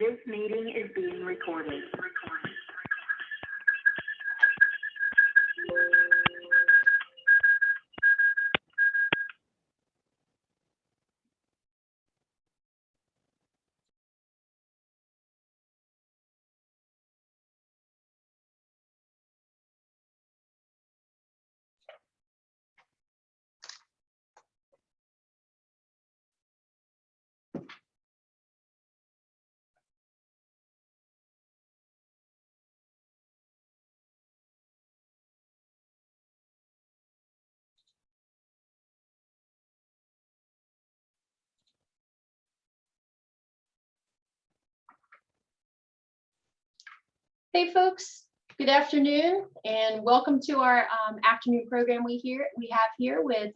This meeting is being recorded. Hey folks, good afternoon and welcome to our afternoon program we have here with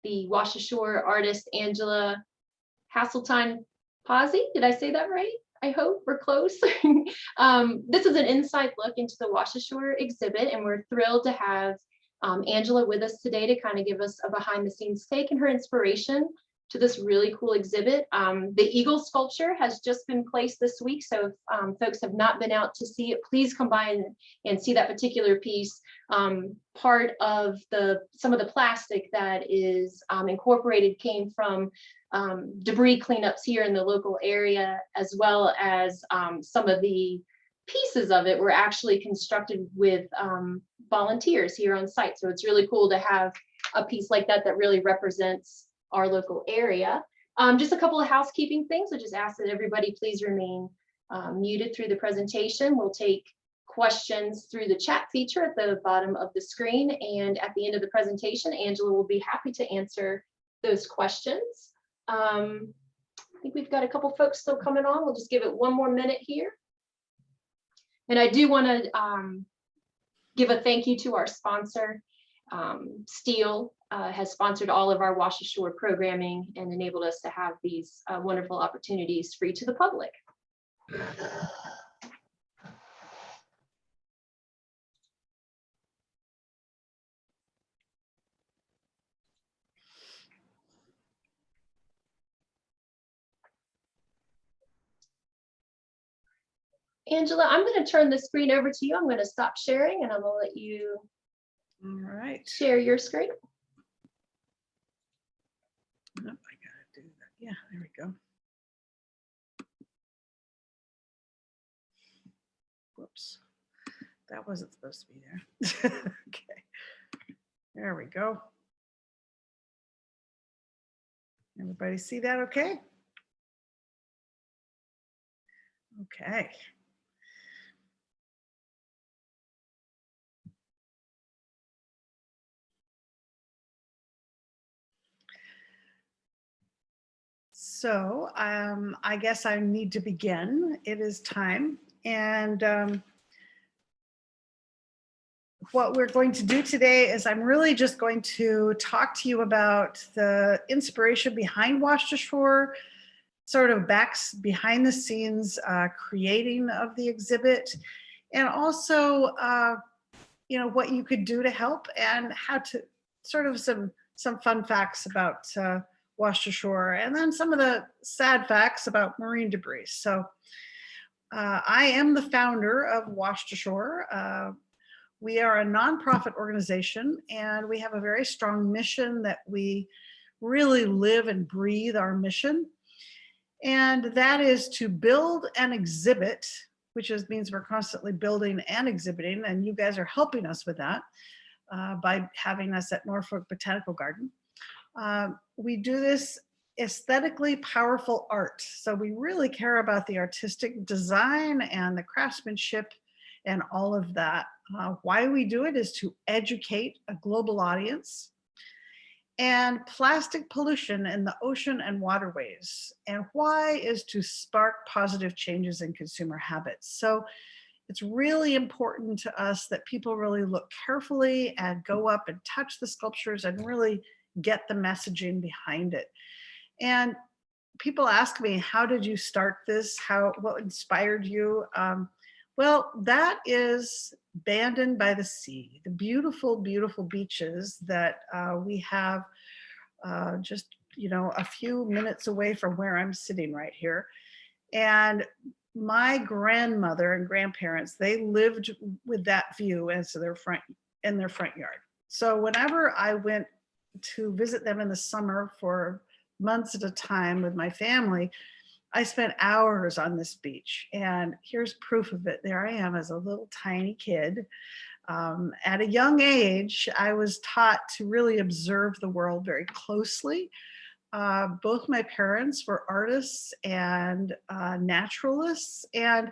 the Washed Ashore artist Angela Hasseltine Pazzi. Did I say that right? I hope we're close. This is an inside look into the Washed Ashore exhibit, and we're thrilled to have Angela with us today to kind of give us a behind the scenes take and her inspiration to this really cool exhibit. The eagle sculpture has just been placed this week, so if folks have not been out to see it, please come by and see that particular piece. Part of some of the plastic that is incorporated came from debris cleanups here in the local area, as well as some of the pieces of it were actually constructed with volunteers here on site. So it's really cool to have a piece like that that really represents our local area. Just a couple of housekeeping things. I just ask that everybody please remain muted through the presentation. We'll take questions through the chat feature at the bottom of the screen, and at the end of the presentation, Angela will be happy to answer those questions. I think we've got a couple folks still coming on. We'll just give it one more minute here. And I do want to give a thank you to our sponsor. Steel has sponsored all of our Washed Ashore programming and enabled us to have these wonderful opportunities free to the public. Angela, I'm going to turn the screen over to you. I'm going to stop sharing and I'm going to let you share your screen. Oh, I gotta do that. Yeah, there we go. Whoops, that wasn't supposed to be there. Okay, there we go. Everybody see that okay? Okay. So I guess I need to begin. It is time. And what we're going to do today is I'm really just going to talk to you about the inspiration behind Washed Ashore, sort of behind the scenes creating of the exhibit, and also what you could do to help, and how to sort of some fun facts about Washed Ashore, and then some of the sad facts about marine debris. So I am the founder of Washed Ashore. We are a nonprofit organization, and we have a very strong mission that we really live and breathe our mission. And that is to build and exhibit, which means we're constantly building and exhibiting, and you guys are helping us with that by having us at Norfolk Botanical Garden. We do this aesthetically powerful art. So we really care about the artistic design and the craftsmanship and all of that. Why we do it is to educate a global audience. And plastic pollution in the ocean and waterways. And why is to spark positive changes in consumer habits. So it's really important to us that people really look carefully and go up and touch the sculptures and really get the messaging behind it. And people ask me, how did you start this? What inspired you? Well, that is Bandon by the Sea, the beautiful, beautiful beaches that we have just, a few minutes away from where I'm sitting right here. And my grandmother and grandparents, they lived with that view as their front yard. So whenever I went to visit them in the summer for months at a time with my family, I spent hours on this beach. And here's proof of it. There I am as a little tiny kid. At a young age, I was taught to really observe the world very closely. Both my parents were artists and naturalists, and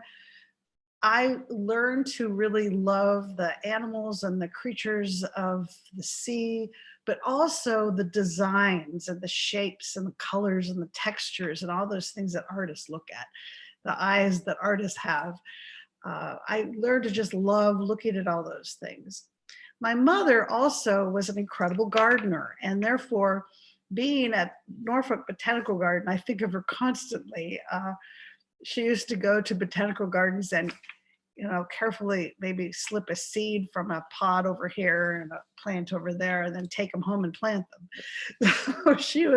I learned to really love the animals and the creatures of the sea, but also the designs and the shapes and the colors and the textures and all those things that artists look at, the eyes that artists have. I learned to just love looking at all those things. My mother also was an incredible gardener, and therefore, being at Norfolk Botanical Garden, I think of her constantly. She used to go to botanical gardens and, carefully maybe slip a seed from a pot over here and a plant over there, and then take them home and plant them. So she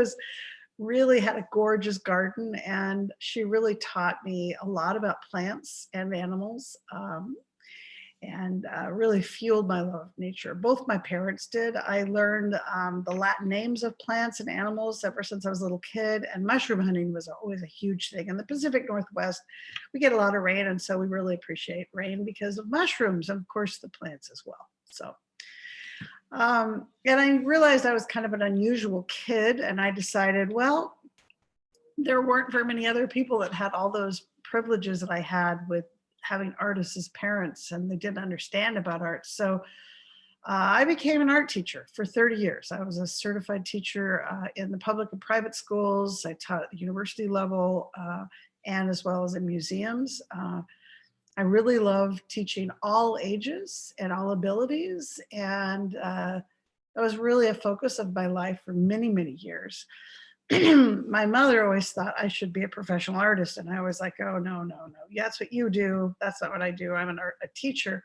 really had a gorgeous garden, and she really taught me a lot about plants and animals. And really fueled my love of nature. Both my parents did. I learned the Latin names of plants and animals ever since I was a little kid, and mushroom hunting was always a huge thing. In the Pacific Northwest, we get a lot of rain, and so we really appreciate rain because of mushrooms, and of course the plants as well. So, and I realized I was kind of an unusual kid, and I decided, well, there weren't very many other people that had all those privileges that I had with having artists as parents, and they didn't understand about art. So I became an art teacher for 30 years. I was a certified teacher in the public and private schools. I taught at the university level and as well as in museums. I really love teaching all ages and all abilities. And that was really a focus of my life for many, many years. My mother always thought I should be a professional artist. And I was like, oh, no. Yeah, that's what you do. That's not what I do. I'm a teacher.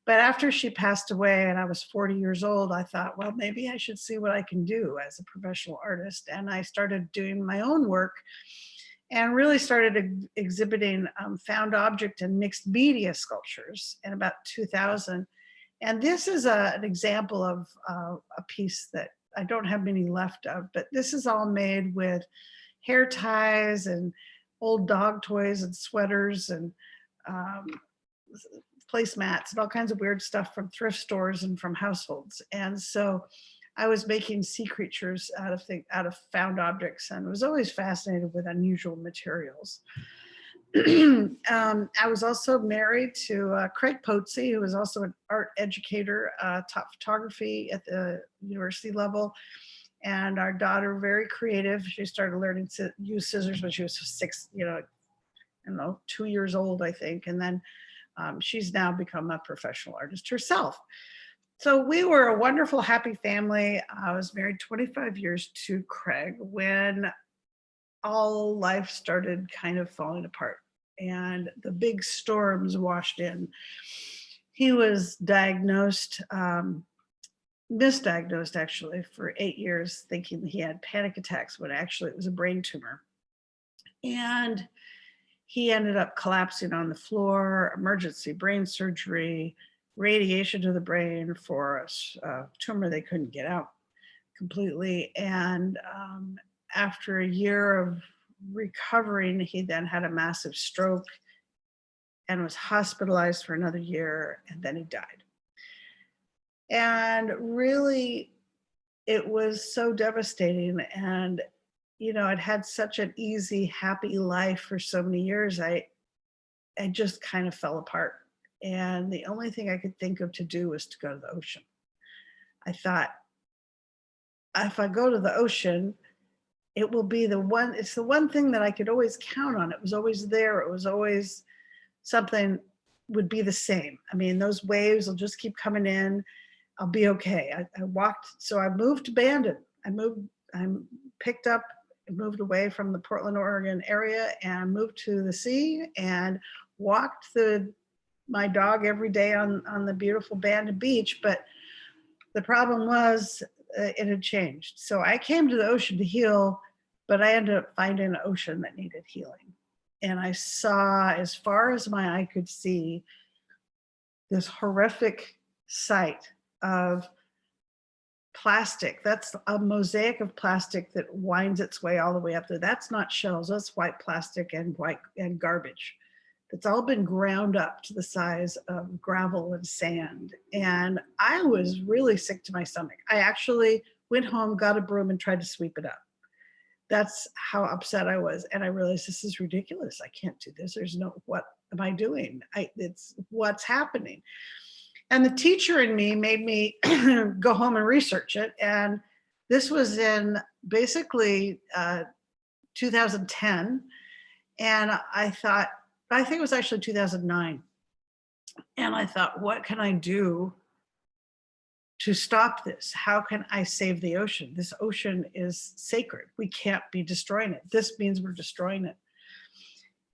But after she passed away and I was 40 years old, I thought, well, maybe I should see what I can do as a professional artist. And I started doing my own work and really started exhibiting found object and mixed media sculptures in about 2000. And this is an example of a piece that I don't have many left of, but this is all made with hair ties and old dog toys and sweaters and placemats and all kinds of weird stuff from thrift stores and from households. And so I was making sea creatures out of found objects, and was always fascinated with unusual materials. I was also married to Craig Potesy, who was also an art educator, taught photography at the university level. And our daughter, very creative. She started learning to use scissors when she was 2 years old, I think. And then she's now become a professional artist herself. So we were a wonderful, happy family. I was married 25 years to Craig when all life started kind of falling apart and the big storms washed in. He was diagnosed, misdiagnosed actually, for 8 years, thinking he had panic attacks when actually it was a brain tumor. And he ended up collapsing on the floor, emergency brain surgery, radiation to the brain for a tumor they couldn't get out completely. And after a year of recovering, he then had a massive stroke and was hospitalized for another year, and then he died. And really, it was so devastating. And, I'd had such an easy, happy life for so many years. I just kind of fell apart. And the only thing I could think of to do was to go to the ocean. I thought, if I go to the ocean, it will be it's the one thing that I could always count on. It was always there. It was always something would be the same. I mean, those waves will just keep coming in. I'll be okay. I walked, so I moved to Bandon. I moved away from the Portland, Oregon area and moved to the sea and walked my dog every day on the beautiful Bandon beach. But the problem was it had changed. So I came to the ocean to heal, but I ended up finding an ocean that needed healing. and I saw, as far as my eye could see, this horrific sight of plastic. That's a mosaic of plastic that winds its way all the way up there. That's not shells, that's white plastic and garbage. It's all been ground up to the size of gravel and sand. And I was really sick to my stomach. I actually went home, got a broom, and tried to sweep it up. That's how upset I was. And I realized, this is ridiculous. I can't do this. There's no, what am I doing? It's what's happening. And the teacher in me made me go home and research it. And this was in basically 2010. And I think it was actually 2009. And I thought, what can I do to stop this? How can I save the ocean? This ocean is sacred. We can't be destroying it. This means we're destroying it.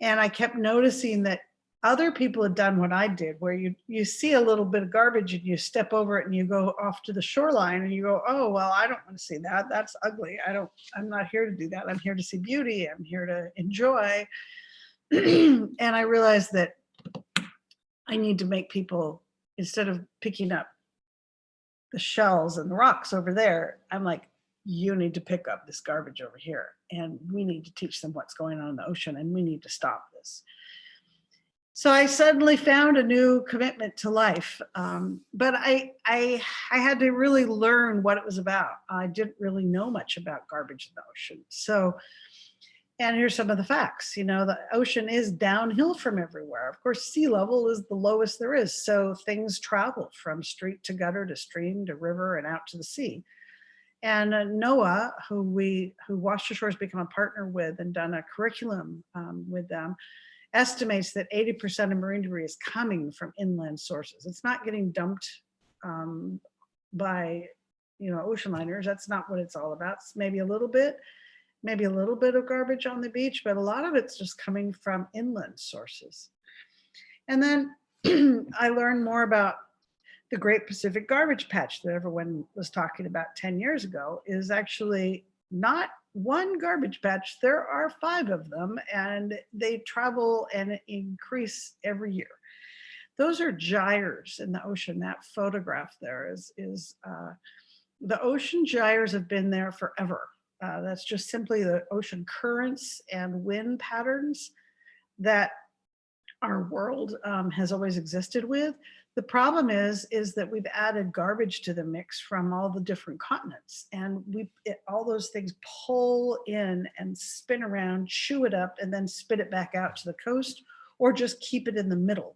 And I kept noticing that other people had done what I did, where you see a little bit of garbage and you step over it and you go off to the shoreline and you go, oh, well, I don't want to see that. That's ugly. I'm not here to do that. I'm here to see beauty. I'm here to enjoy. And I realized that I need to make people, instead of picking up the shells and the rocks over there, I'm like, you need to pick up this garbage over here, and we need to teach them what's going on in the ocean, and we need to stop this. So I suddenly found a new commitment to life, but I had to really learn what it was about. I didn't really know much about garbage in the ocean. So, and here's some of the facts. You know, the ocean is downhill from everywhere. Of course, sea level is the lowest there is. So things travel from street to gutter to stream to river and out to the sea. And NOAA, who Washed Ashore has become a partner with and done a curriculum with them, estimates that 80% of marine debris is coming from inland sources. It's not getting dumped by, ocean liners. That's not what it's all about. It's maybe a little bit of garbage on the beach, but a lot of it's just coming from inland sources. And then I learned more about the Great Pacific Garbage Patch that everyone was talking about 10 years ago is actually not one garbage patch. There are 5 of them, and they travel and increase every year. Those are gyres in the ocean. That photograph there is the ocean gyres have been there forever. That's just simply the ocean currents and wind patterns that our world has always existed with. The problem is that we've added garbage to the mix from all the different continents, and all those things pull in and spin around, chew it up, and then spit it back out to the coast, or just keep it in the middle.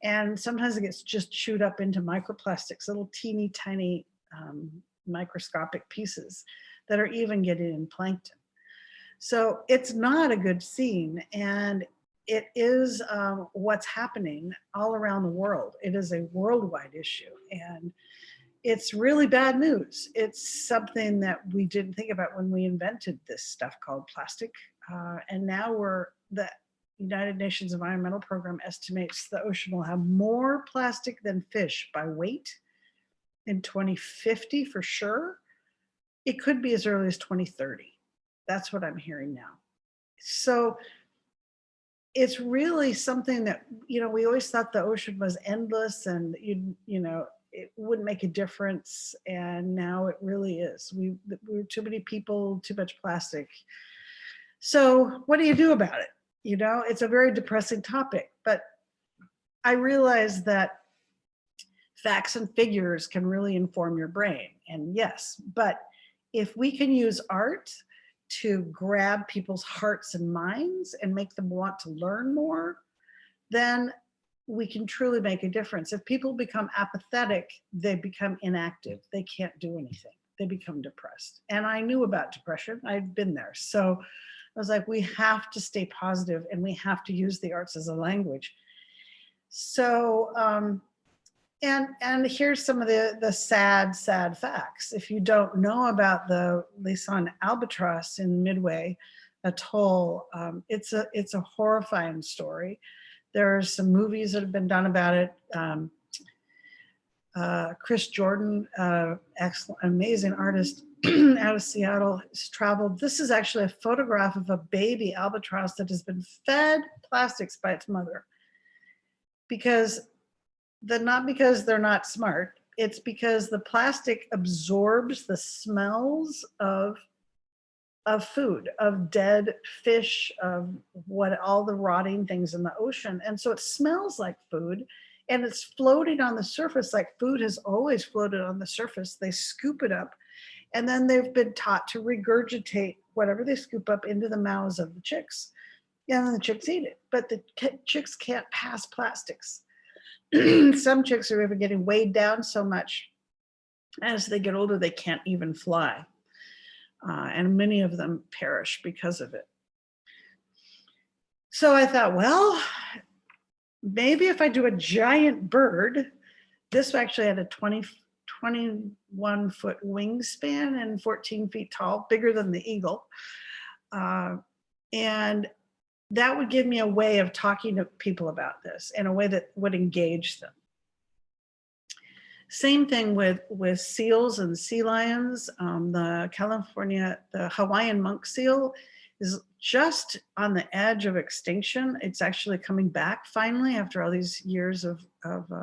And sometimes it gets just chewed up into microplastics, little teeny tiny microscopic pieces that are even getting in plankton. So it's not a good scene, and it is what's happening all around the world. It is a worldwide issue, and it's really bad news. It's something that we didn't think about when we invented this stuff called plastic. And now the United Nations Environmental Program estimates the ocean will have more plastic than fish by weight in 2050 for sure. It could be as early as 2030. That's what I'm hearing now. So it's really something that, we always thought the ocean was endless and it wouldn't make a difference. And now it really is. We're too many people, too much plastic. So what do you do about it? It's a very depressing topic, but I realize that facts and figures can really inform your brain. And yes, but if we can use art to grab people's hearts and minds and make them want to learn more, then we can truly make a difference. If people become apathetic, they become inactive. They can't do anything. They become depressed. And I knew about depression. I've been there. So I was like, we have to stay positive and we have to use the arts as a language. So, and here's some of the sad facts. If you don't know about the Nissan Albatross in Midway Atoll, it's a horrifying story. There are some movies that have been done about it. Chris Jordan, excellent, amazing artist, out of Seattle has traveled. This is actually a photograph of a baby albatross that has been fed plastics by its mother. Not because they're not smart, it's because the plastic absorbs the smells of food, of dead fish, of all the rotting things in the ocean. And so it smells like food, and it's floating on the surface like food has always floated on the surface. They scoop it up, and then they've been taught to regurgitate whatever they scoop up into the mouths of the chicks. And then the chicks eat it, but the chicks can't pass plastics. Some chicks are even getting weighed down so much as they get older, they can't even fly. And many of them perish because of it. So I thought, well, maybe if I do a giant bird, this actually had a 21-foot wingspan and 14 feet tall, bigger than the eagle. And that would give me a way of talking to people about this in a way that would engage them. Same thing with seals and sea lions. The Hawaiian monk seal is just on the edge of extinction. It's actually coming back finally after all these years of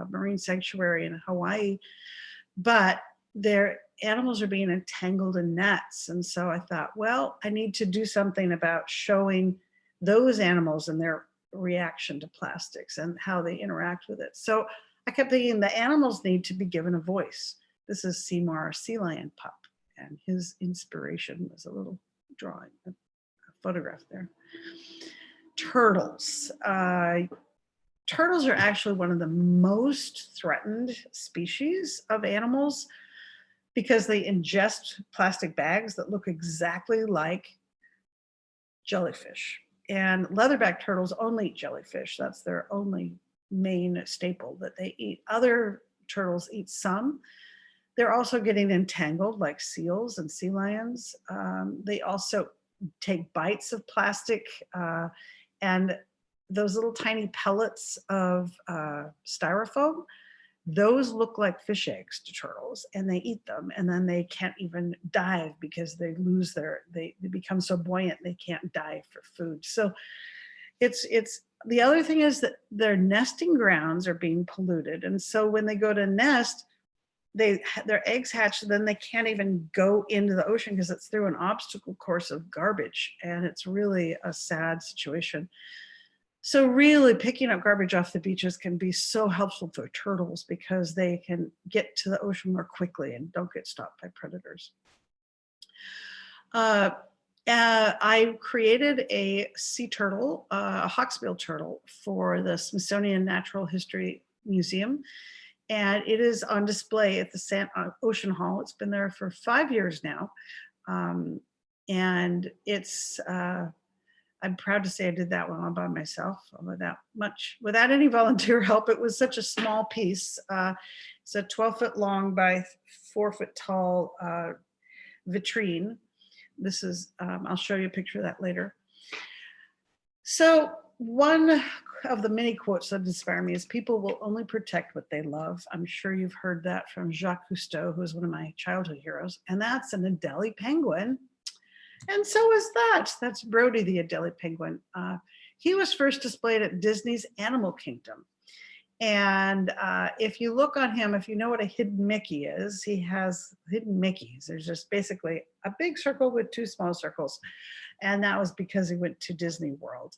marine sanctuary in Hawaii. But their animals are being entangled in nets. And so I thought, well, I need to do something about showing those animals and their reaction to plastics and how they interact with it. So I kept thinking the animals need to be given a voice. This is Seymour, our sea lion pup, and his inspiration was a little drawing, a photograph there. Turtles. Turtles are actually one of the most threatened species of animals because they ingest plastic bags that look exactly like jellyfish. And leatherback turtles only eat jellyfish. That's their only main staple that they eat. Other turtles eat some. They're also getting entangled like seals and sea lions. They also take bites of plastic and those little tiny pellets of styrofoam. Those look like fish eggs to turtles, and they eat them, and then they can't even dive because they lose they become so buoyant they can't dive for food. So it's the other thing is that their nesting grounds are being polluted, and so when they go to nest, their eggs hatch, then they can't even go into the ocean because it's through an obstacle course of garbage, and it's really a sad situation. So really picking up garbage off the beaches can be so helpful for turtles because they can get to the ocean more quickly and don't get stopped by predators. I created a sea turtle, a Hawksbill turtle for the Smithsonian Natural History Museum. And it is on display at the Ocean Hall. It's been there for 5 years now. And it's, I'm proud to say I did that one all by myself without any volunteer help. It was such a small piece. It's a 12-foot long by 4-foot tall vitrine. This is, I'll show you a picture of that later. So one of the many quotes that inspire me is people will only protect what they love. I'm sure you've heard that from Jacques Cousteau, who is one of my childhood heroes. And that's an Adelie penguin. And so is that. That's Brody the Adelie penguin. He was first displayed at Disney's Animal Kingdom. And if you look on him, if you know what a hidden Mickey is, he has hidden Mickeys. There's just basically a big circle with 2 small circles. And that was because he went to Disney World.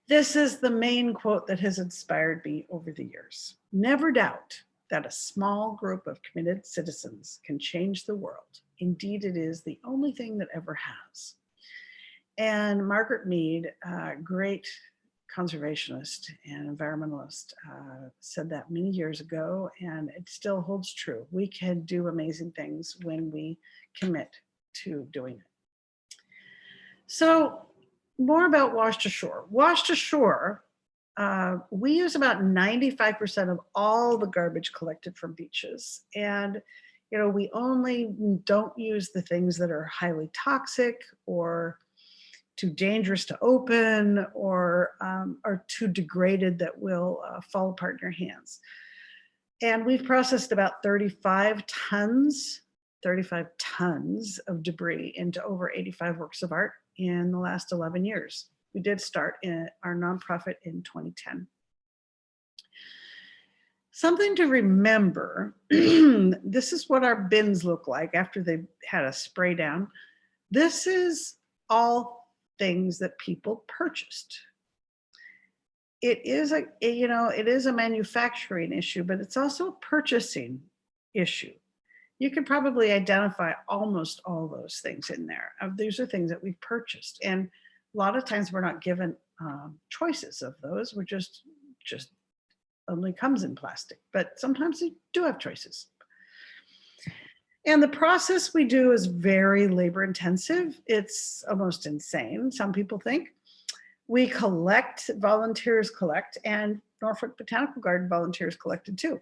This is the main quote that has inspired me over the years. Never doubt that a small group of committed citizens can change the world. Indeed, it is the only thing that ever has. And Margaret Mead, a great conservationist and environmentalist, said that many years ago, and it still holds true. We can do amazing things when we commit to doing it. So more about Washed Ashore. Washed Ashore, we use about 95% of all the garbage collected from beaches. And, you know, we only don't use the things that are highly toxic or too dangerous to open or are too degraded that will fall apart in your hands. And we've processed about 35 tons of debris into over 85 works of art in the last 11 years. We did start our nonprofit in 2010. Something to remember, this is what our bins look like after they've had a spray down. This is all things that people purchased. It is a manufacturing issue, but it's also a purchasing issue. You can probably identify almost all those things in there. These are things that we've purchased. And a lot of times we're not given choices of those. We're just only comes in plastic, but sometimes we do have choices. And the process we do is very labor intensive. It's almost insane, some people think. We collect, volunteers collect, and Norfolk Botanical Garden volunteers collected too.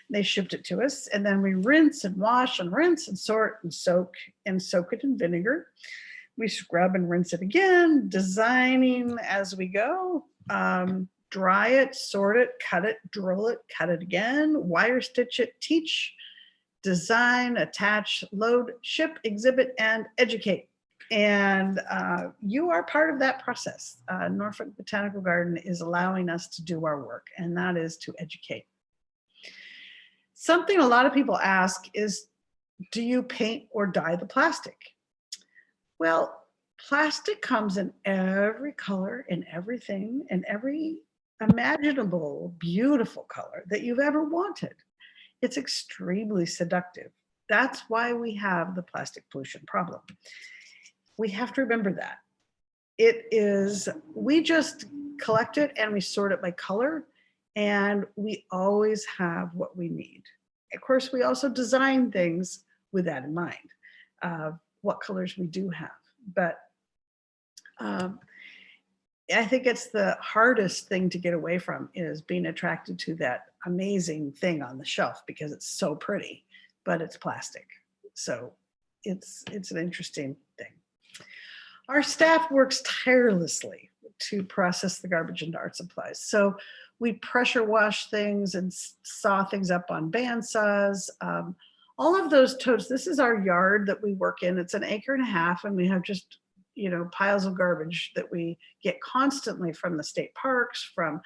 They shipped it to us, and then we rinse and wash and rinse and sort and soak it in vinegar. We scrub and rinse it again, designing as we go. Dry it, sort it, cut it, drill it, cut it again, wire stitch it, teach, design, attach, load, ship, exhibit, and educate. And you are part of that process. Norfolk Botanical Garden is allowing us to do our work, and that is to educate. Something a lot of people ask is, do you paint or dye the plastic? Well, plastic comes in every color and everything and every imaginable beautiful color that you've ever wanted. It's extremely seductive. That's why we have the plastic pollution problem. We have to remember that. We just collect it and we sort it by color, and we always have what we need. Of course, we also design things with that in mind, what colors we do have. But I think it's the hardest thing to get away from is being attracted to that amazing thing on the shelf because it's so pretty, but it's plastic. So it's an interesting thing. Our staff works tirelessly to process the garbage into art supplies. So we pressure wash things and saw things up on bandsaws. All of those totes, this is our yard that we work in. It's an 1.5 acres, and we have just piles of garbage that we get constantly from the state parks, from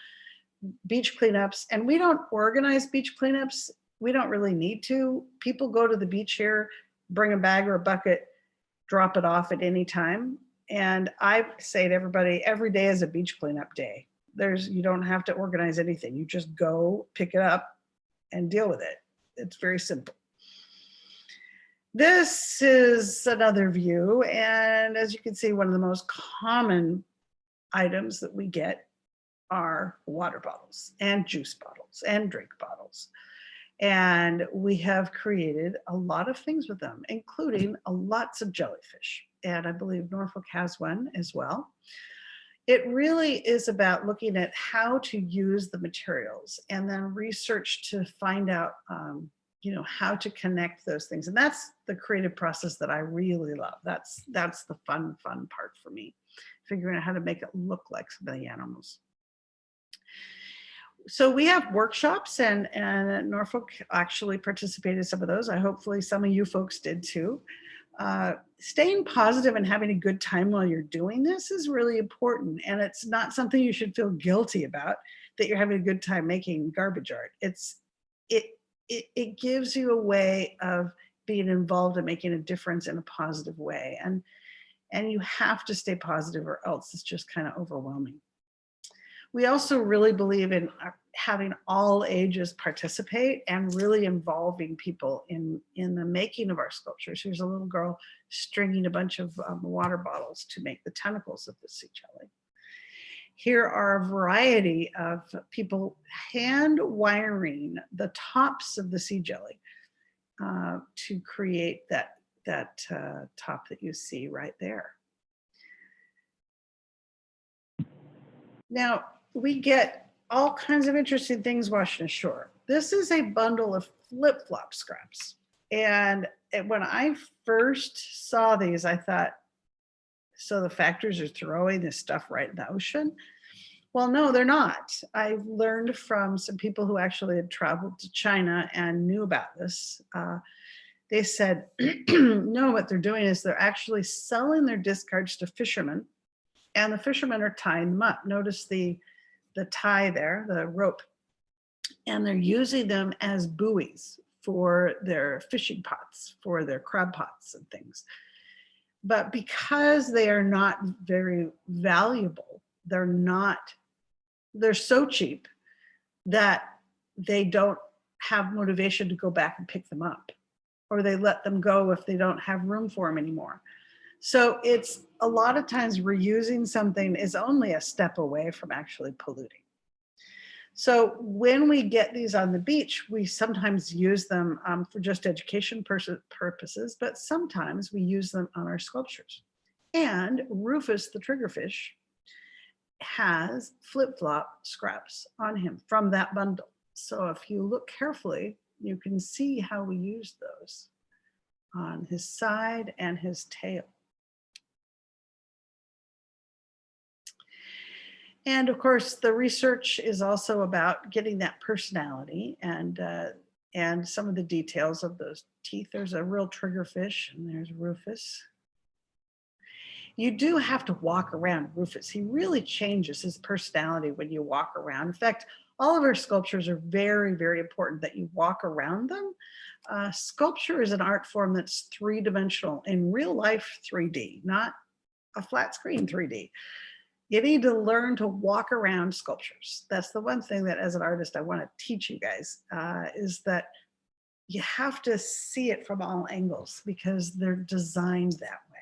beach cleanups. And we don't organize beach cleanups. We don't really need to. People go to the beach here, bring a bag or a bucket, drop it off at any time. And I say to everybody, every day is a beach cleanup day. You don't have to organize anything. You just go pick it up and deal with it. It's very simple. This is another view, and as you can see, one of the most common items that we get are water bottles and juice bottles and drink bottles. And we have created a lot of things with them, including lots of jellyfish. And I believe Norfolk has one as well. It really is about looking at how to use the materials and then research to find out how to connect those things. And that's the creative process that I really love. That's the fun part for me, figuring out how to make it look like some of the animals. So we have workshops, and Norfolk actually participated in some of those. Hopefully some of you folks did too. Staying positive and having a good time while you're doing this is really important. And it's not something you should feel guilty about, that you're having a good time making garbage art. It gives you a way of being involved in making a difference in a positive way. And you have to stay positive or else it's just kind of overwhelming. We also really believe in having all ages participate and really involving people in the making of our sculptures. Here's a little girl stringing a bunch of water bottles to make the tentacles of the sea jelly. Here are a variety of people hand wiring the tops of the sea jelly to create that top that you see right there. Now, we get all kinds of interesting things washed ashore. This is a bundle of flip-flop scraps. And when I first saw these, I thought, so the factories are throwing this stuff right in the ocean? Well, no, they're not. I've learned from some people who actually had traveled to China and knew about this. They said, no, what they're doing is they're actually selling their discards to fishermen, and the fishermen are tying them up. Notice the tie there, the rope, and they're using them as buoys for their fishing pots, for their crab pots and things. But because they are not very valuable, they're so cheap that they don't have motivation to go back and pick them up, or they let them go if they don't have room for them anymore. So it's a lot of times reusing something is only a step away from actually polluting. So when we get these on the beach, we sometimes use them for just education purposes, but sometimes we use them on our sculptures. And Rufus the triggerfish has flip-flop scraps on him from that bundle. So if you look carefully, you can see how we use those on his side and his tail. And of course, the research is also about getting that personality and some of the details of those teeth. There's a real triggerfish, and there's Rufus. You do have to walk around Rufus. He really changes his personality when you walk around. In fact, all of our sculptures are very, very important that you walk around them. Sculpture is an art form that's three-dimensional, in real life 3D, not a flat screen 3D. You need to learn to walk around sculptures. That's the one thing that as an artist, I want to teach you guys, is that you have to see it from all angles because they're designed that way.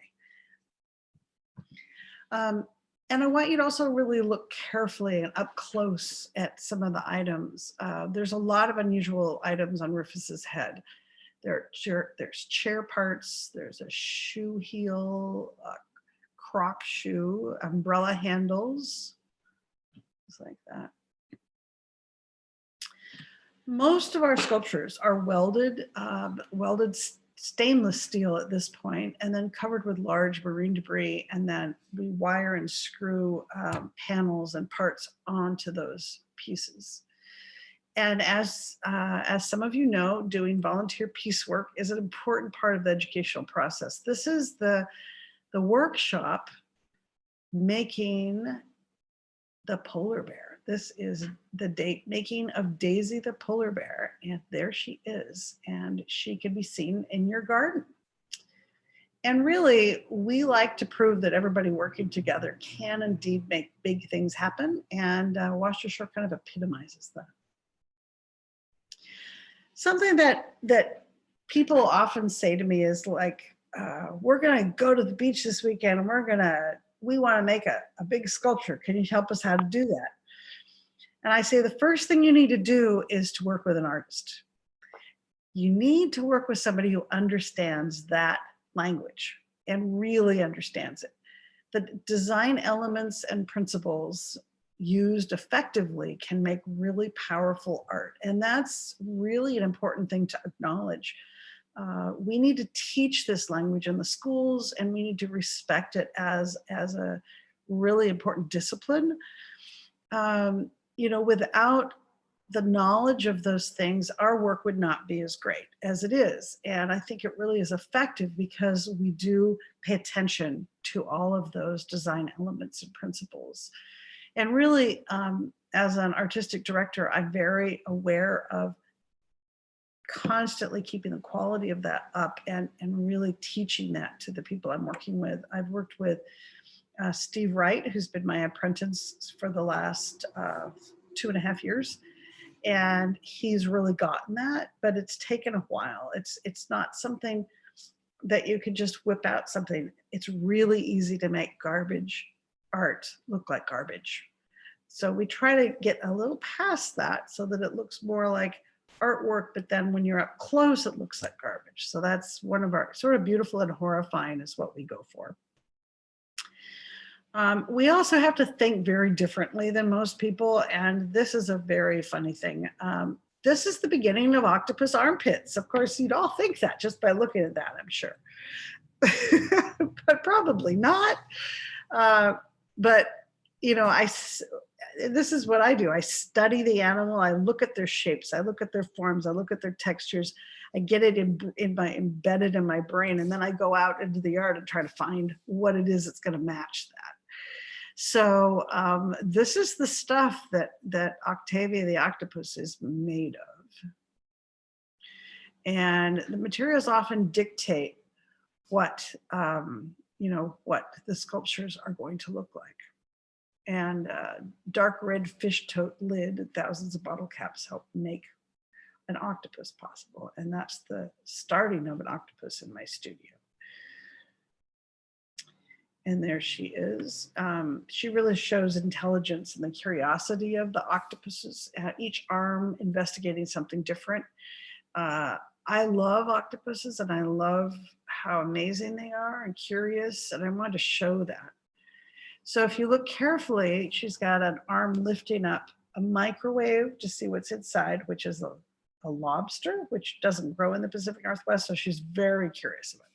And I want you to also really look carefully and up close at some of the items. There's a lot of unusual items on Rufus's head. There's chair parts, there's a shoe heel, croc shoe, umbrella handles, things like that. Most of our sculptures are welded stainless steel at this point, and then covered with large marine debris, and then we wire and screw panels and parts onto those pieces. And as some of you know, doing volunteer piecework is an important part of the educational process. This is the workshop making the polar bear. This is the making of Daisy the polar bear, and there she is, and she can be seen in your garden. And really, we like to prove that everybody working together can indeed make big things happen, and Washed Ashore kind of epitomizes that. Something that people often say to me is like, we're going to go to the beach this weekend, and we want to make a big sculpture. Can you help us how to do that? And I say the first thing you need to do is to work with an artist. You need to work with somebody who understands that language and really understands it. The design elements and principles used effectively can make really powerful art. And that's really an important thing to acknowledge. We need to teach this language in the schools, and we need to respect it as a really important discipline. Without the knowledge of those things, our work would not be as great as it is. And I think it really is effective because we do pay attention to all of those design elements and principles. And really, as an artistic director, I'm very aware of constantly keeping the quality of that up and really teaching that to the people I'm working with. I've worked with Steve Wright, who's been my apprentice for the last 2.5 years. And he's really gotten that, but it's taken a while. It's not something that you can just whip out something. It's really easy to make garbage art look like garbage. So we try to get a little past that so that it looks more like artwork, but then when you're up close, it looks like garbage. So that's one of our sort of beautiful and horrifying is what we go for. We also have to think very differently than most people, and this is a very funny thing. This is the beginning of octopus armpits. Of course, you'd all think that just by looking at that, I'm sure, but probably not. But this is what I do. I study the animal. I look at their shapes. I look at their forms. I look at their textures. I get it embedded in my brain. And then I go out into the yard and try to find what it is that's going to match that. So this is the stuff that Octavia the octopus is made of. And the materials often dictate what, what the sculptures are going to look like. And dark red fish tote lid and thousands of bottle caps help make an octopus possible. And that's the starting of an octopus in my studio. And there she is. She really shows intelligence and the curiosity of the octopuses, each arm investigating something different. I love octopuses and I love how amazing they are and curious, and I wanted to show that. So if you look carefully, she's got an arm lifting up a microwave to see what's inside, which is a lobster, which doesn't grow in the Pacific Northwest. So she's very curious about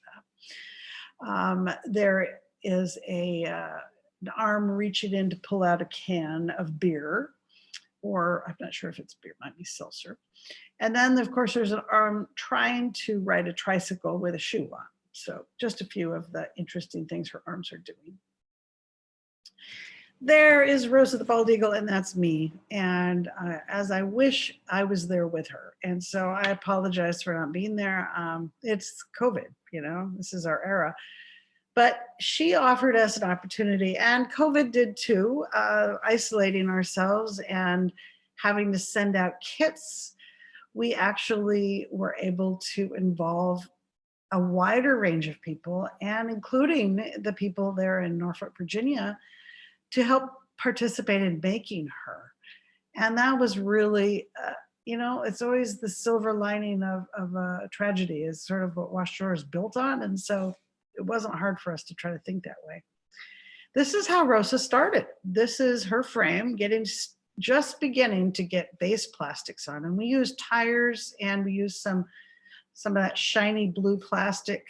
that. There is an arm reaching in to pull out a can of beer, or I'm not sure if it's beer, it might be seltzer. And then of course there's an arm trying to ride a tricycle with a shoe on. So just a few of the interesting things her arms are doing. There is Rosa the bald eagle, and that's me. And as I wish I was there with her. And so I apologize for not being there. It's COVID, this is our era. But she offered us an opportunity, and COVID did too, isolating ourselves and having to send out kits. We actually were able to involve a wider range of people, and including the people there in Norfolk, Virginia, to help participate in making her. And that was really, it's always the silver lining of a tragedy is sort of what Washed Ashore is built on. And so it wasn't hard for us to try to think that way. This is how Rosa started. This is her frame just beginning to get base plastics on. And we used tires, and we used some of that shiny blue plastic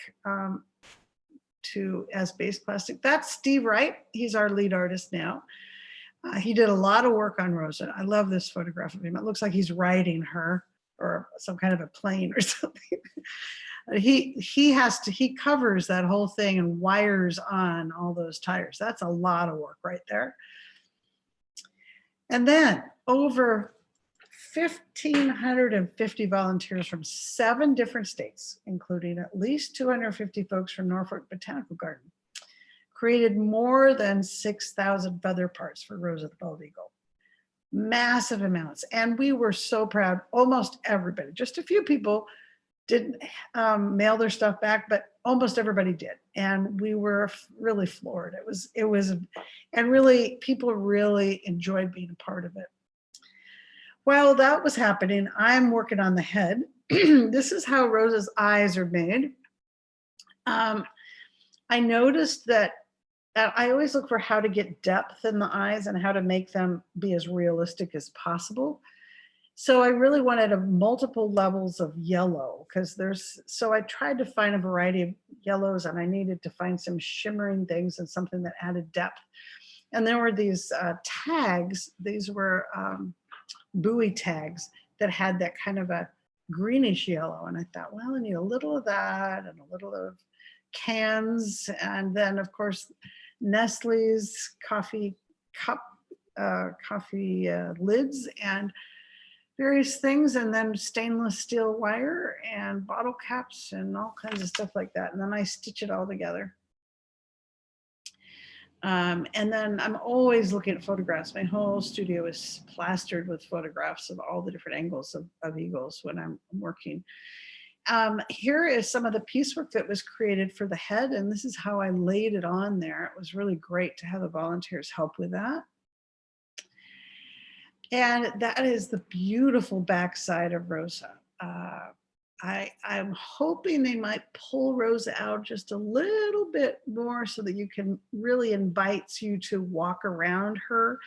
as base plastic. That's Steve Wright. He's our lead artist now. He did a lot of work on Rosa. I love this photograph of him. It looks like he's riding her, or some kind of a plane or something. He covers that whole thing and wires on all those tires. That's a lot of work right there. And then over 1,550 volunteers from 7 different states, including at least 250 folks from Norfolk Botanical Garden, created more than 6,000 feather parts for Rosa the bald eagle. Massive amounts. And we were so proud. Almost everybody, just a few people didn't mail their stuff back, but almost everybody did. And we were really floored. And really, people really enjoyed being a part of it. While that was happening, I'm working on the head. This is how Rosa's eyes are made. I noticed that I always look for how to get depth in the eyes and how to make them be as realistic as possible. So I really wanted multiple levels of yellow, so I tried to find a variety of yellows, and I needed to find some shimmering things and something that added depth. And there were these tags. These were buoy tags that had that kind of a greenish yellow. And I thought, well, I need a little of that and a little of cans. And then of course, Nestle's coffee lids and various things. And then stainless steel wire and bottle caps and all kinds of stuff like that. And then I stitch it all together. And then I'm always looking at photographs. My whole studio is plastered with photographs of all the different angles of eagles when I'm working. Here is some of the piecework that was created for the head, and this is how I laid it on there. It was really great to have the volunteers help with that. And that is the beautiful backside of Rosa. I'm hoping they might pull Rosa out just a little bit more so that you can really invites you to walk around her.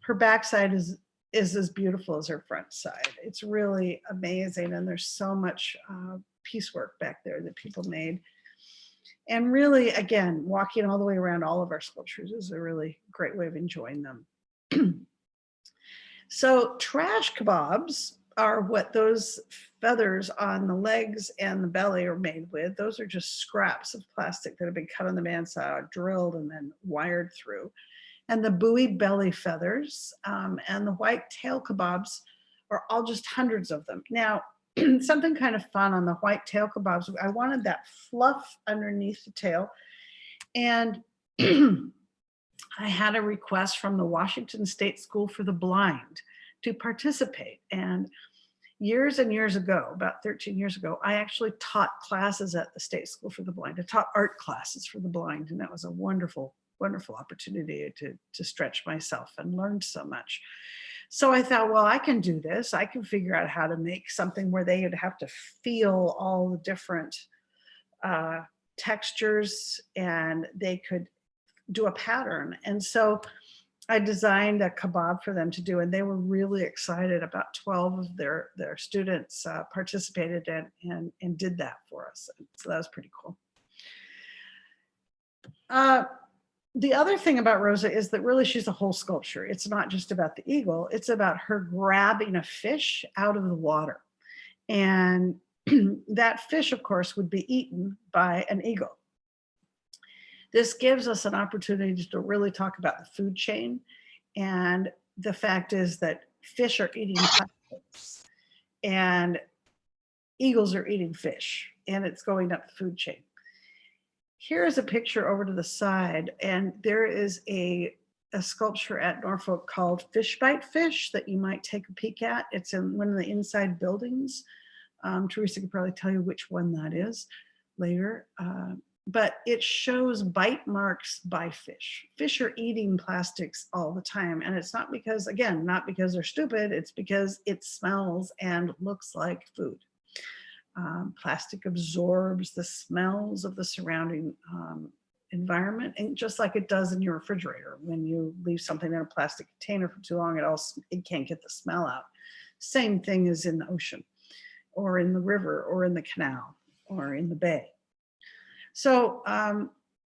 Her backside is as beautiful as her front side. It's really amazing. And there's so much piecework back there that people made. And really, again, walking all the way around all of our sculptures is a really great way of enjoying them. So trash kebabs are what those feathers on the legs and the belly are made with. Those are just scraps of plastic that have been cut on the bandsaw, drilled, and then wired through. And the buoy belly feathers and the white tail kebabs are all just hundreds of them. Now, something kind of fun on the white tail kebabs, I wanted that fluff underneath the tail. And I had a request from the Washington State School for the Blind to participate. And years and years ago, about 13 years ago, I actually taught classes at the State School for the Blind. I taught art classes for the blind, and that was a wonderful, wonderful opportunity to stretch myself and learn so much. So I thought, well, I can do this. I can figure out how to make something where they would have to feel all the different textures, and they could do a pattern. And so I designed a kebab for them to do, and they were really excited. About 12 of their students participated and did that for us. So that was pretty cool. The other thing about Rosa is that really she's a whole sculpture. It's not just about the eagle. It's about her grabbing a fish out of the water. And that fish, of course, would be eaten by an eagle. This gives us an opportunity to really talk about the food chain. And the fact is that fish are eating plastics and eagles are eating fish, and it's going up the food chain. Here is a picture over to the side, and there is a sculpture at Norfolk called Fish Bite Fish that you might take a peek at. It's in one of the inside buildings. Teresa could probably tell you which one that is later. But it shows bite marks by fish. Fish are eating plastics all the time. And it's not because, again, not because they're stupid, it's because it smells and looks like food. Plastic absorbs the smells of the surrounding environment, and just like it does in your refrigerator. When you leave something in a plastic container for too long, it can't get the smell out. Same thing is in the ocean, or in the river, or in the canal, or in the bay. So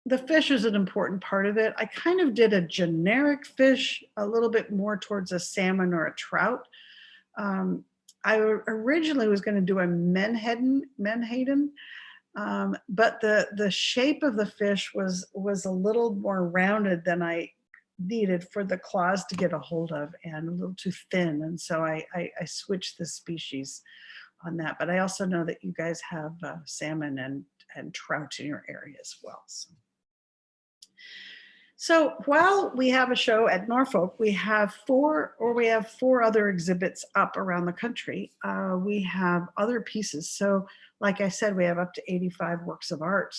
the fish is an important part of it. I kind of did a generic fish, a little bit more towards a salmon or a trout. I originally was going to do a menhaden, but the shape of the fish was a little more rounded than I needed for the claws to get a hold of, and a little too thin. And so I switched the species on that. But I also know that you guys have salmon and trout in your area as well. So while we have a show at Norfolk, we have four other exhibits up around the country. We have other pieces. So like I said, we have up to 85 works of art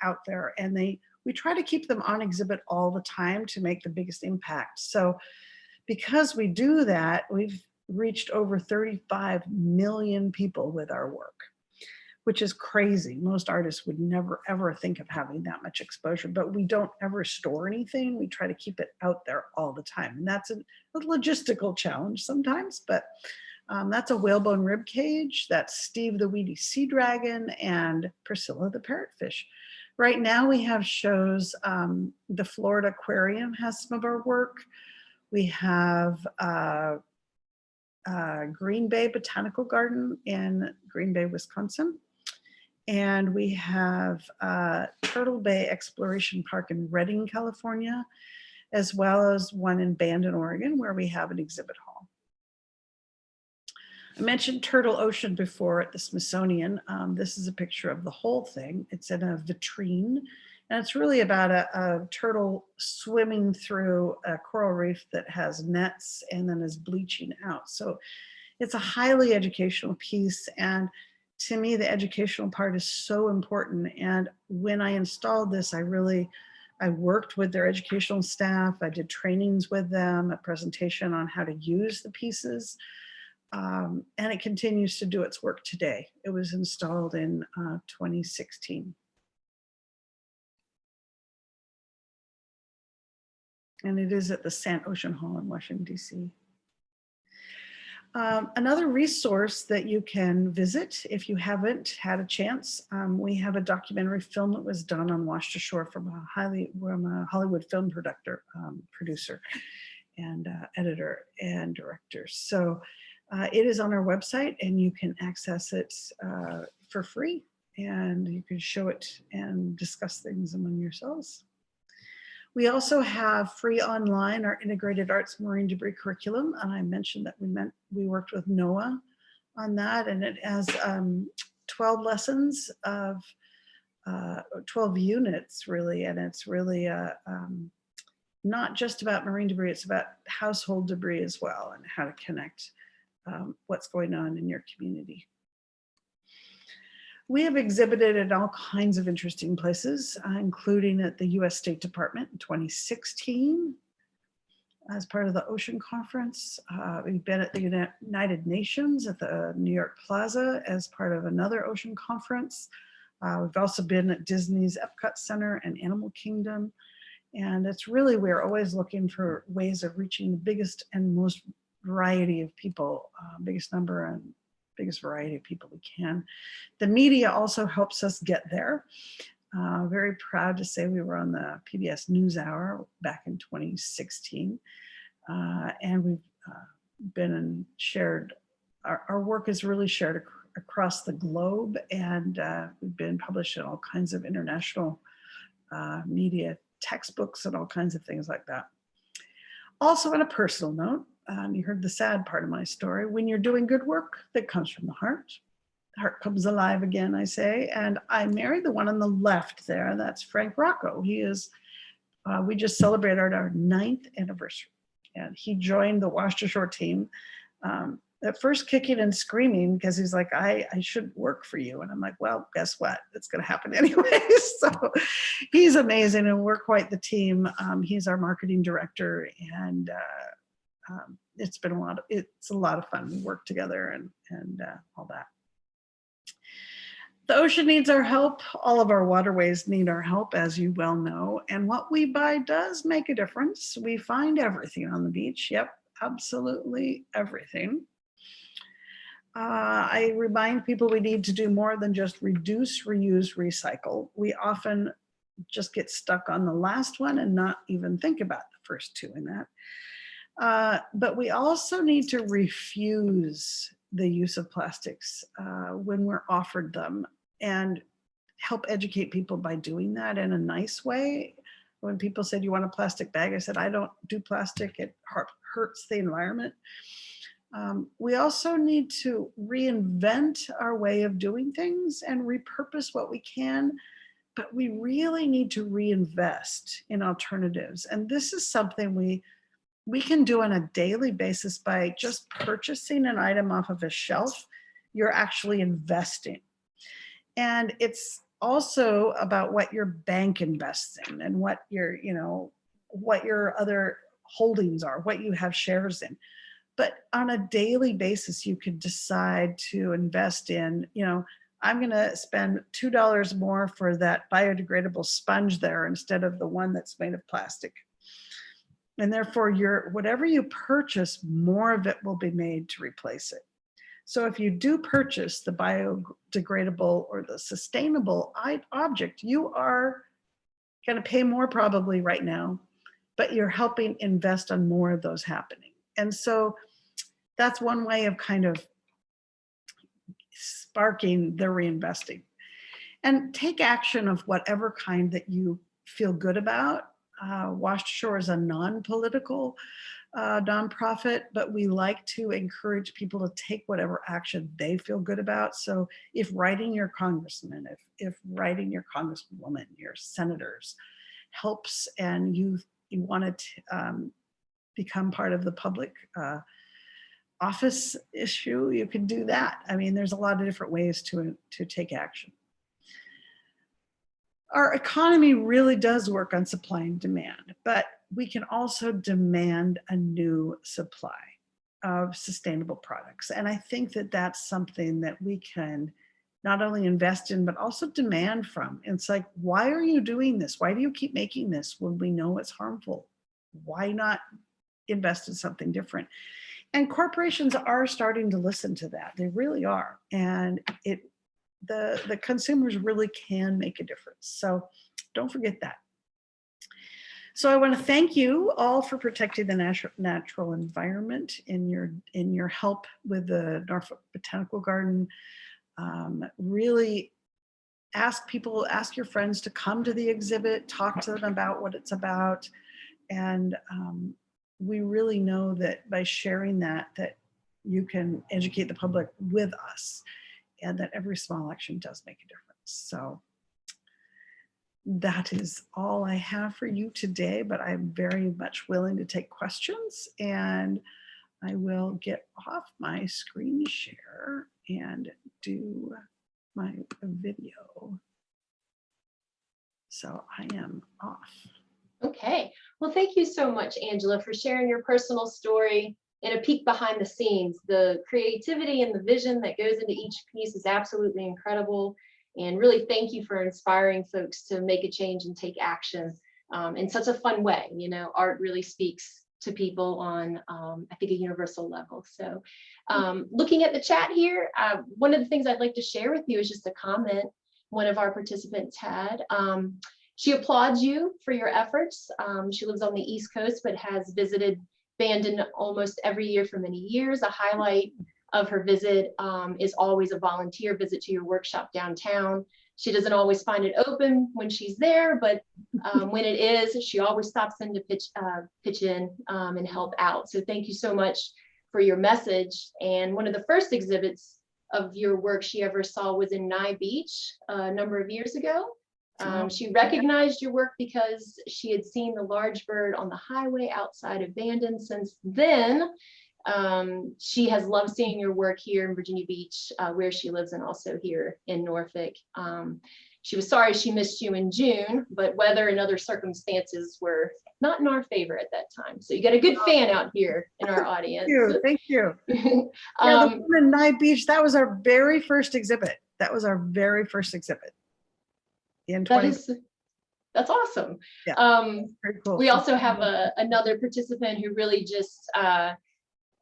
out there, and we try to keep them on exhibit all the time to make the biggest impact. So because we do that, we've reached over 35 million people with our work, which is crazy. Most artists would never, ever think of having that much exposure, but we don't ever store anything. We try to keep it out there all the time. And that's a logistical challenge sometimes, but that's a whalebone rib cage. That's Steve the Weedy Sea Dragon and Priscilla the Parrotfish. Right now we have shows. The Florida Aquarium has some of our work. We have Green Bay Botanical Garden in Green Bay, Wisconsin. And we have Turtle Bay Exploration Park in Redding, California, as well as one in Bandon, Oregon, where we have an exhibit hall. I mentioned Turtle Ocean before at the Smithsonian. This is a picture of the whole thing. It's in a vitrine, and it's really about a turtle swimming through a coral reef that has nets and then is bleaching out. So it's a highly educational piece, and to me, the educational part is so important. And when I installed this, I worked with their educational staff. I did trainings with them, a presentation on how to use the pieces. And it continues to do its work today. It was installed in 2016. And it is at the Sant Ocean Hall in Washington, DC. Another resource that you can visit if you haven't had a chance, we have a documentary film that was done on Washed Ashore from a Hollywood film producer and editor and director. So it is on our website and you can access it for free, and you can show it and discuss things among yourselves. We also have free online our integrated arts marine debris curriculum. And I mentioned that we worked with NOAA on that, and it has 12 lessons of 12 units really. And it's really not just about marine debris, it's about household debris as well, and how to connect what's going on in your community. We have exhibited at all kinds of interesting places, including at the US State Department in 2016 as part of the Ocean Conference. We've been at the United Nations at the New York Plaza as part of another Ocean Conference. We've also been at Disney's Epcot Center and Animal Kingdom. And it's really, we're always looking for ways of reaching the biggest and most variety of people, biggest number and biggest variety of people we can. The media also helps us get there. Very proud to say we were on the PBS NewsHour back in 2016. And we've been and shared, our work is really shared across the globe, and we've been published in all kinds of international media textbooks and all kinds of things like that. Also, on a personal note, you heard the sad part of my story. When you're doing good work that comes from the heart comes alive again, I say. And I married the one on the left there. That's Frank Rocco. He is, we just celebrated our 9th anniversary. And he joined the Washed Ashore team. At first kicking and screaming because he's like, I shouldn't work for you. And I'm like, well, guess what? It's going to happen anyway. So he's amazing, and we're quite the team. He's our marketing director, and it's been it's a lot of fun. We work together and all that. The ocean needs our help. All of our waterways need our help, as you well know. And what we buy does make a difference. We find everything on the beach. Yep, absolutely everything. I remind people we need to do more than just reduce, reuse, recycle. We often just get stuck on the last one and not even think about the first two in that. But we also need to refuse the use of plastics when we're offered them, and help educate people by doing that in a nice way. When people said, you want a plastic bag? I said, I don't do plastic. It hurts the environment. We also need to reinvent our way of doing things and repurpose what we can, but we really need to reinvest in alternatives. And this is something we can do on a daily basis by just purchasing an item off of a shelf. You're actually investing. And it's also about what your bank invests in and what your, what your other holdings are, what you have shares in. But on a daily basis, you could decide to invest in, I'm going to spend $2 more for that biodegradable sponge there instead of the one that's made of plastic. And therefore, whatever you purchase, more of it will be made to replace it. So if you do purchase the biodegradable or the sustainable object, you are going to pay more probably right now, but you're helping invest on more of those happening. And so that's one way of kind of sparking the reinvesting. And take action of whatever kind that you feel good about. Washed Ashore is a non-political nonprofit, but we like to encourage people to take whatever action they feel good about. So if writing your congressman, if writing your congresswoman, your senators helps, and you want to become part of the public office issue, you can do that. I mean, there's a lot of different ways to take action. Our economy really does work on supply and demand, but we can also demand a new supply of sustainable products. And I think that that's something that we can not only invest in, but also demand from. It's like, why are you doing this? Why do you keep making this when we know it's harmful? Why not invest in something different? And corporations are starting to listen to that. They really are. And the consumers really can make a difference. So don't forget that. So I want to thank you all for protecting the natural environment in your help with the Norfolk Botanical Garden. Really ask your friends to come to the exhibit, talk to them about what it's about. And we really know that by sharing that you can educate the public with us, and that every small action does make a difference. So that is all I have for you today, but I'm very much willing to take questions, and I will get off my screen share and do my video. So I am off. Okay, well, thank you so much, Angela, for sharing your personal story and a peek behind the scenes. The creativity and the vision that goes into each piece is absolutely incredible. And really thank you for inspiring folks to make a change and take action in such a fun way. You know, art really speaks to people on, I think, a universal level. So looking at the chat here, one of the things I'd like to share with you is just a comment one of our participants had. She applauds you for your efforts. She lives on the East Coast, but has visited Bandon almost every year for many years. A highlight of her visit is always a volunteer visit to your workshop downtown. She doesn't always find it open when she's there, but when it is, she always stops in to pitch in and help out. So thank you so much for your message. And one of the first exhibits of your work she ever saw was in Nye Beach a number of years ago. She recognized your work because she had seen the large bird on the highway outside of Bandon. Since then, she has loved seeing your work here in Virginia Beach, where she lives, and also here in Norfolk. She was sorry she missed you in June, but weather and other circumstances were not in our favor at that time. So you got a good fan out here in our audience. Thank you. The one in Nye Beach, that was our very first exhibit. In 20. That's awesome. Yeah, very cool. We also have another participant who really just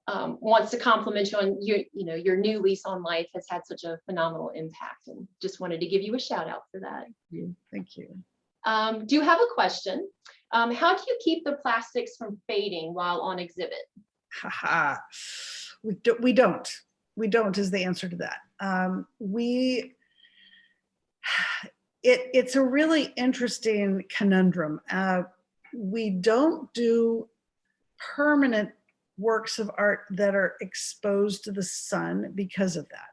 wants to compliment you on your new lease on life has had such a phenomenal impact, and just wanted to give you a shout out for that. Thank you. Do you have a question? How do you keep the plastics from fading while on exhibit? We don't is the answer to that. It's a really interesting conundrum. We don't do permanent works of art that are exposed to the sun because of that.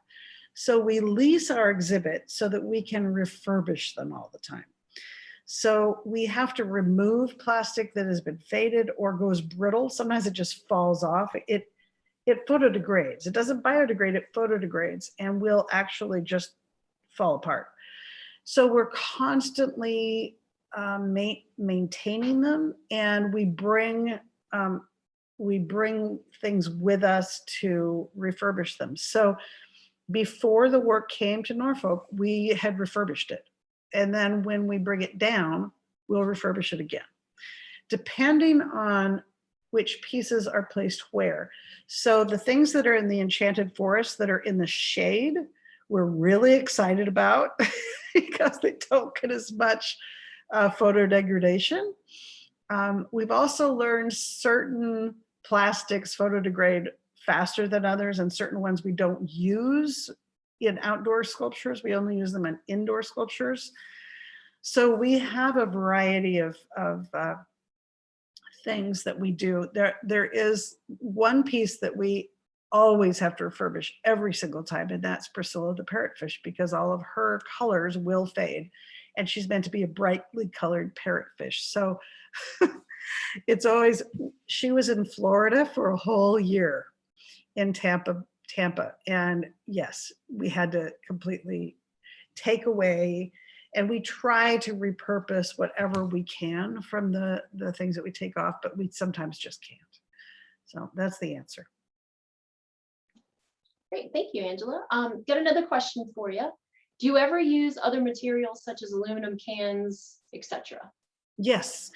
So we lease our exhibit so that we can refurbish them all the time. So we have to remove plastic that has been faded or goes brittle. Sometimes it just falls off. It photodegrades. It doesn't biodegrade, it photodegrades and will actually just fall apart. So we're constantly maintaining them, and we bring things with us to refurbish them. So before the work came to Norfolk, we had refurbished it. And then when we bring it down, we'll refurbish it again, depending on which pieces are placed where. So the things that are in the Enchanted Forest that are in the shade, we're really excited about because they don't get as much photo degradation. We've also learned certain plastics photodegrade faster than others, and certain ones we don't use in outdoor sculptures. We only use them in indoor sculptures. So we have a variety of things that we do. There is one piece that we always have to refurbish every single time, and that's Priscilla the Parrotfish, because all of her colors will fade, and she's meant to be a brightly colored parrotfish. So it's always, she was in Florida for a whole year in Tampa, and yes, we had to completely take away, and we try to repurpose whatever we can from the things that we take off, but we sometimes just can't. So that's the answer. Great, thank you, Angela. Got another question for you. Do you ever use other materials such as aluminum cans, etc.? Yes,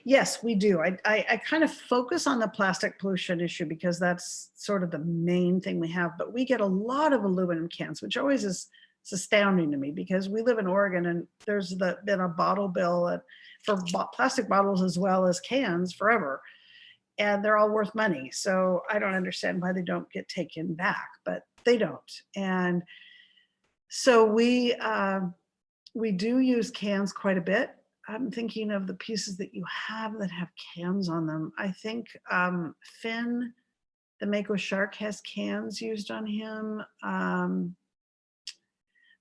yes, we do. I kind of focus on the plastic pollution issue because that's sort of the main thing we have, but we get a lot of aluminum cans, which always is it's astounding to me because we live in Oregon and there's been a bottle bill for plastic bottles as well as cans forever, and they're all worth money. So I don't understand why they don't get taken back, but they don't. And so we do use cans quite a bit. I'm thinking of the pieces that you have that have cans on them. I think Finn, the Mako shark, has cans used on him.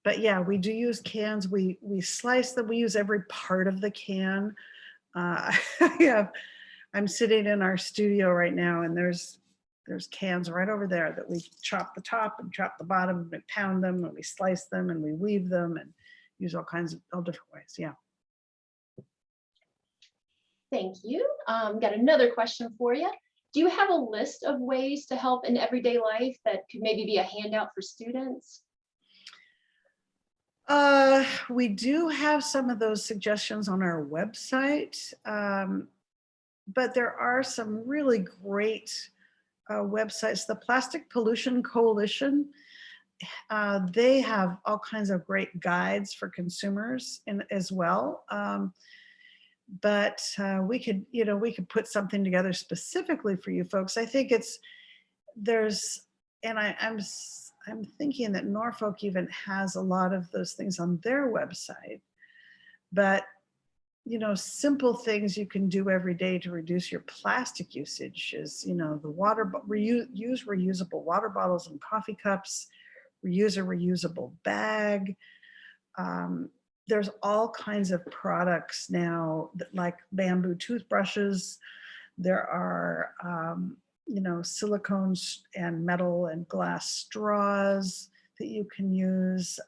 But yeah, we do use cans. We slice them. We use every part of the can. I'm sitting in our studio right now, and there's cans right over there that we chop the top and chop the bottom and pound them, and we slice them and we weave them and use all different ways. Yeah. Thank you. Got another question for you. Do you have a list of ways to help in everyday life that could maybe be a handout for students? We do have some of those suggestions on our website, but there are some really great websites. The Plastic Pollution Coalition, they have all kinds of great guides for consumers as well. But we could put something together specifically for you folks. I think I'm thinking that Norfolk even has a lot of those things on their website, but simple things you can do every day to reduce your plastic usage is, use reusable water bottles and coffee cups, reuse a reusable bag. There's all kinds of products now like bamboo toothbrushes. There are, silicones and metal and glass straws that you can use.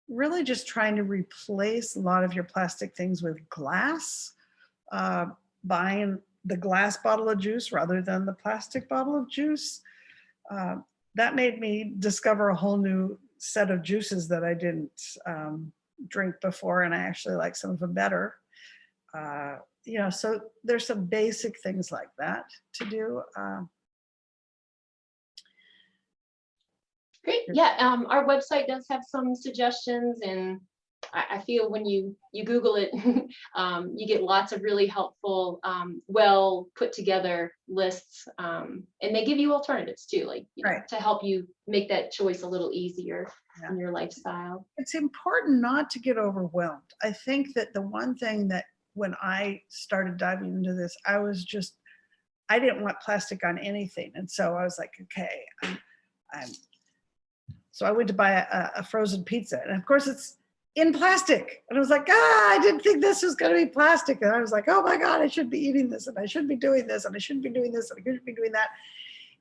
Really just trying to replace a lot of your plastic things with glass, buying the glass bottle of juice rather than the plastic bottle of juice. That made me discover a whole new set of juices that I didn't drink before, and I actually like some of them better. So there's some basic things like that to do. Great. Yeah, our website does have some suggestions, and I feel when you Google it, you get lots of really helpful, well put together lists, and they give you alternatives too, like to help you make that choice a little easier in your lifestyle. It's important not to get overwhelmed. I think that the one thing that when I started diving into this, I didn't want plastic on anything, and so I was like, okay, so I went to buy a frozen pizza, and of course it's in plastic. And I was like, I didn't think this was going to be plastic. And I was like, oh my God, I should be eating this, and I shouldn't be doing this, and I shouldn't be doing this, and I shouldn't be doing that.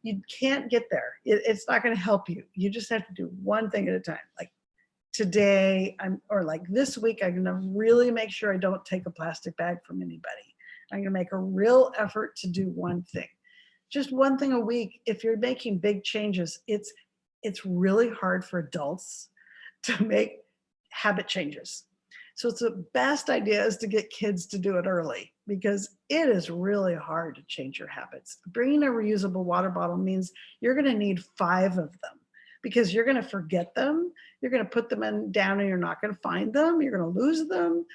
You can't get there. It's not going to help you. You just have to do one thing at a time. Like today, like this week, I'm going to really make sure I don't take a plastic bag from anybody. I'm going to make a real effort to do one thing. Just one thing a week. If you're making big changes, it's really hard for adults to make habit changes. So it's the best idea is to get kids to do it early, because it is really hard to change your habits. Bringing a reusable water bottle means you're going to need 5 of them, because you're going to forget them. You're going to put them down and you're not going to find them. You're going to lose them.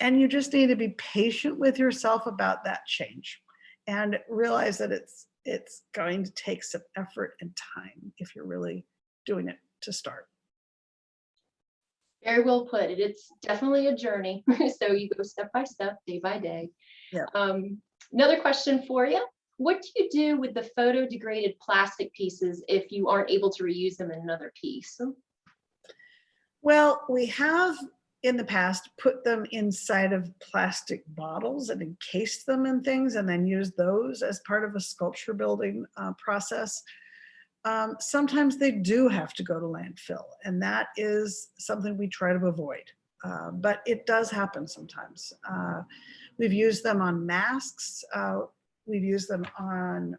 And you just need to be patient with yourself about that change and realize that it's going to take some effort and time if you're really doing it to start. Very well put. It's definitely a journey. So you go step by step, day by day. Yeah. Another question for you. What do you do with the photo-degraded plastic pieces if you aren't able to reuse them in another piece? Well, we have in the past put them inside of plastic bottles and encased them in things and then used those as part of a sculpture building process. Sometimes they do have to go to landfill, and that is something we try to avoid. But it does happen sometimes. We've used them on masks. We've used them on,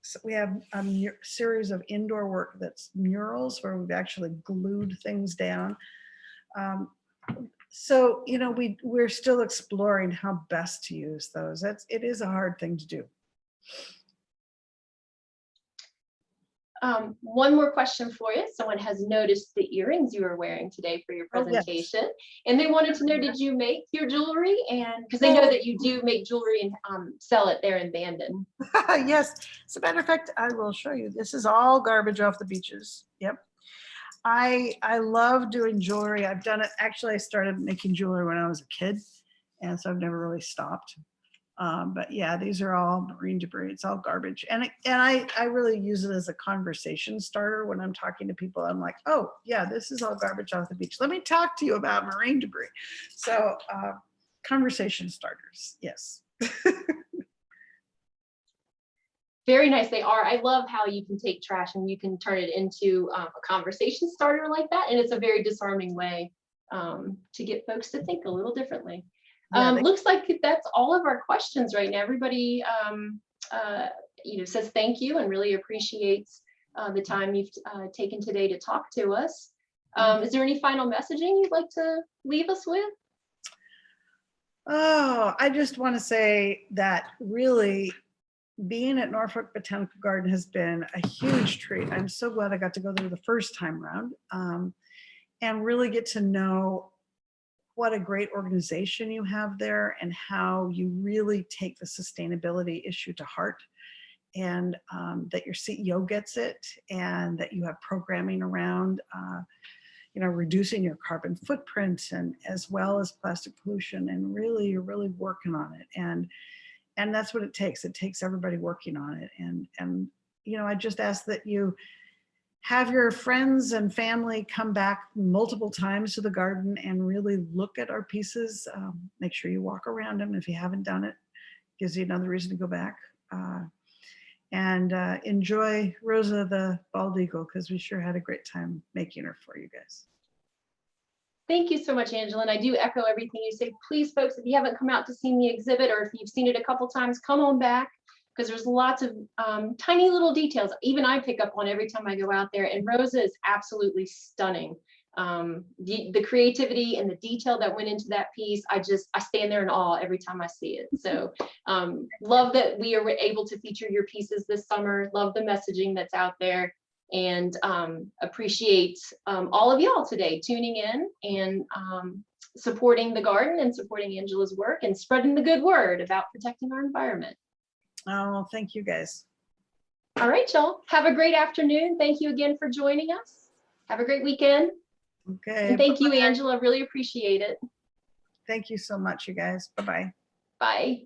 so we have a series of indoor work that's murals where we've actually glued things down. So, you know, we're still exploring how best to use those. It is a hard thing to do. One more question for you. Someone has noticed the earrings you were wearing today for your Oh, yes. presentation, and they wanted to know, did you make your jewelry? And because they know that you do make jewelry and sell it there in Bandon. Yes, as a matter of fact, I will show you. This is all garbage off the beaches. Yep. I love doing jewelry. I've done it. Actually, I started making jewelry when I was a kid, and so I've never really stopped. But yeah, these are all marine debris. It's all garbage. And I really use it as a conversation starter when I'm talking to people. I'm like, oh yeah, this is all garbage off the beach. Let me talk to you about marine debris. So conversation starters, yes. Very nice they are. I love how you can take trash and you can turn it into a conversation starter like that. And it's a very disarming way to get folks to think a little differently. Yeah, Looks like that's all of our questions right now. Everybody says thank you and really appreciates the time you've taken today to talk to us. Is there any final messaging you'd like to leave us with? Oh, I just want to say that really being at Norfolk Botanical Garden has been a huge treat. I'm so glad I got to go there the first time around and really get to know what a great organization you have there and how you really take the sustainability issue to heart, and that your CEO gets it, and that you have programming around reducing your carbon footprint and as well as plastic pollution, and really you're really working on it, and that's what it takes. It takes everybody working on it, and I just ask that you have your friends and family come back multiple times to the garden and really look at our pieces. Make sure you walk around them if you haven't done it. Gives you another reason to go back. And enjoy Rosa the bald eagle, because we sure had a great time making her for you guys. Thank you so much, Angela. And I do echo everything you say. Please, folks, if you haven't come out to see the exhibit, or if you've seen it a couple times, come on back, because there's lots of tiny little details. Even I pick up on every time I go out there. And Rosa is absolutely stunning. The creativity and the detail that went into that piece, I stand there in awe every time I see it. So love that we are able to feature your pieces this summer. Love the messaging that's out there, and appreciate all of y'all today tuning in and supporting the garden and supporting Angela's work and spreading the good word about protecting our environment. Oh, thank you guys. All right, y'all. Have a great afternoon. Thank you again for joining us. Have a great weekend. Okay. And thank you, Angela. Really appreciate it. Thank you so much, you guys. Bye-bye. Bye.